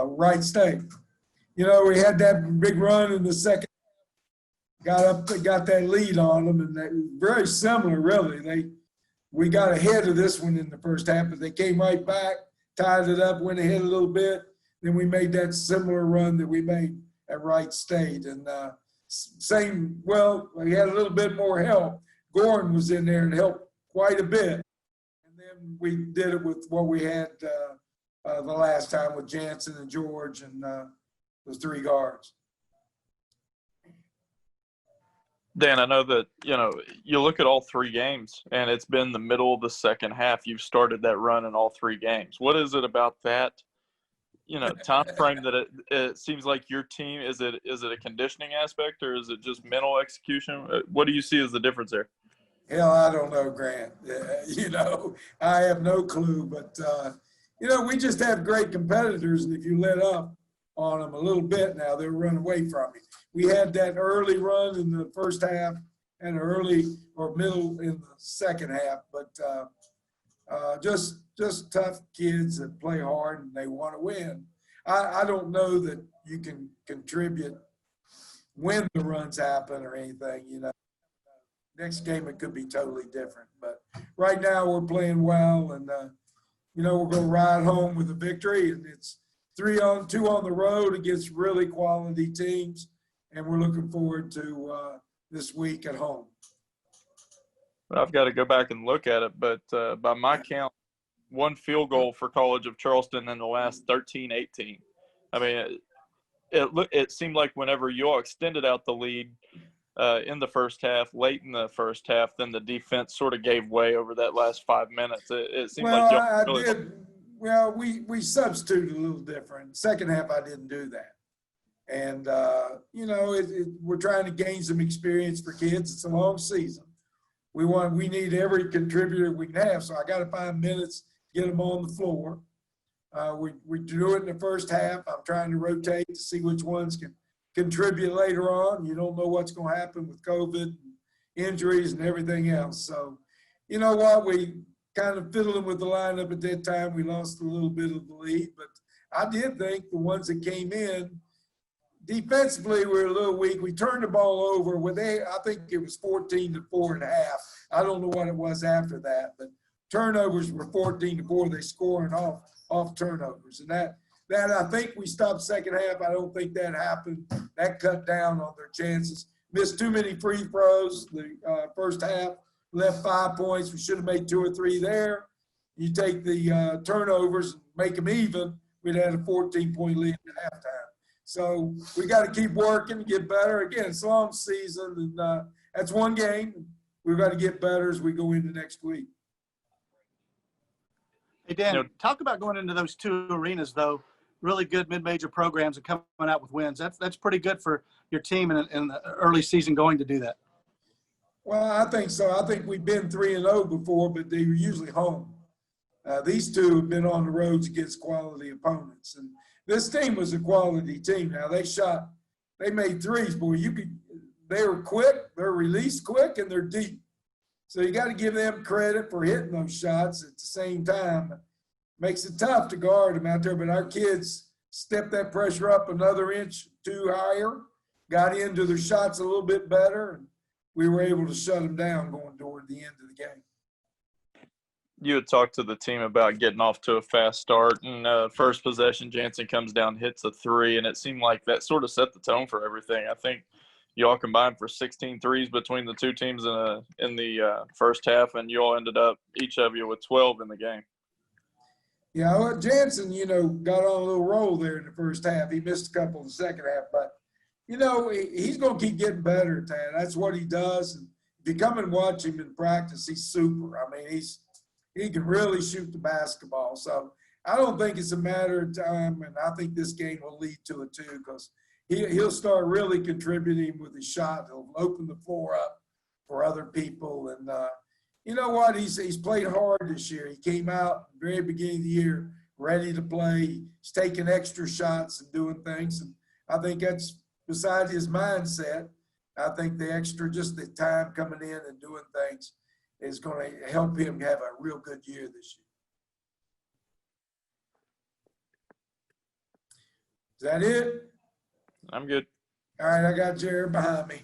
Wright State. You know, we had that big run in the second, got that lead on them, and they very similar, really. We got ahead of this one in the first half, but they came right back, tied it up, went ahead a little bit. Then we made that similar run that we made at Wright State. And we had a little bit more help. Gordon was in there and helped quite a bit. And then we did it with what we had the last time with Jansen and George and those three guards. Dan, I know that, you look at all three games and it's been the middle of the second half. You've started that run in all three games. What is it about that, time frame that it seems like your team, is it a conditioning aspect or is it just mental execution? What do you see as the difference there? Hell, I don't know, Grant. I have no clue, but, we just have great competitors. And if you let up on them a little bit now, they'll run away from you. We had that early run in the first half and early or middle in the second half, but just tough kids that play hard and they want to win. I don't know that you can contribute when the runs happen or anything, Next game it could be totally different, but right now we're playing well, and we're going to ride home with a victory, and it's 3-2 on the road against really quality teams, and we're looking forward to this week at home. I've got to go back and look at it, but by my count, one field goal for College of Charleston in the last 13-18. I mean, it seemed like whenever you all extended out the lead in the first half, late in the first half, then the defense sort of gave way over that last 5 minutes. It seemed like y'all really did. Well, we substituted a little different. Second half, I didn't do that. And, we're trying to gain some experience for kids. It's a long season. We need every contributor we can have. So I got to find minutes, get them on the floor. We do it in the first half. I'm trying to rotate to see which ones can contribute later on. You don't know what's going to happen with COVID, injuries, and everything else. So, you know what? We kind of fiddling with the lineup at that time. We lost a little bit of the lead, but I did think the ones that came in defensively were a little weak. We turned the ball over I think it was 14-4 and a half. I don't know what it was after that, but turnovers were 14-4. They scoring off turnovers, and that I think we stopped second half. I don't think that happened. That cut down on their chances. Missed too many free throws the first half. Left 5 points. We should have made 2 or 3 there. You take the turnovers and make them even, we'd had a 14-point lead at halftime. So we got to keep working to get better. Again, it's a long season, and that's one game. We've got to get better as we go into next week. Hey, Dan, talk about going into those two arenas, though. Really good mid-major programs and coming out with wins. That's pretty good for your team in the early season going to do that. Well, I think so. I think we've been 3-0 before, but they were usually home. These two have been on the roads against quality opponents, and this team was a quality team. Now they made threes, boy. They were quick, they're released quick, and they're deep. So you got to give them credit for hitting those shots. At the same time, makes it tough to guard them out there. But our kids stepped that pressure up another inch too higher, got into their shots a little bit better, and we were able to shut them down going toward the end of the game. You had talked to the team about getting off to a fast start, and first possession, Jansen comes down, hits a three, and it seemed like that sort of set the tone for everything. I think you all combined for 16 threes between the two teams in the first half, and you all ended up, each of you, with 12 in the game. Yeah, well, Jansen, got on a little roll there in the first half. He missed a couple in the second half, but, he's going to keep getting better at that. That's what he does. And if you come and watch him in practice, he's super. I mean, he can really shoot the basketball. So I don't think it's a matter of time, and I think this game will lead to it too, because he'll start really contributing with his shot. He'll open the floor up for other people. And you know what? He's played hard this year. He came out at the very beginning of the year ready to play. He's taking extra shots and doing things. And I think that's beside his mindset. I think just the time coming in and doing things is going to help him have a real good year this year. that it? I'm good. All right, I got Jared behind me.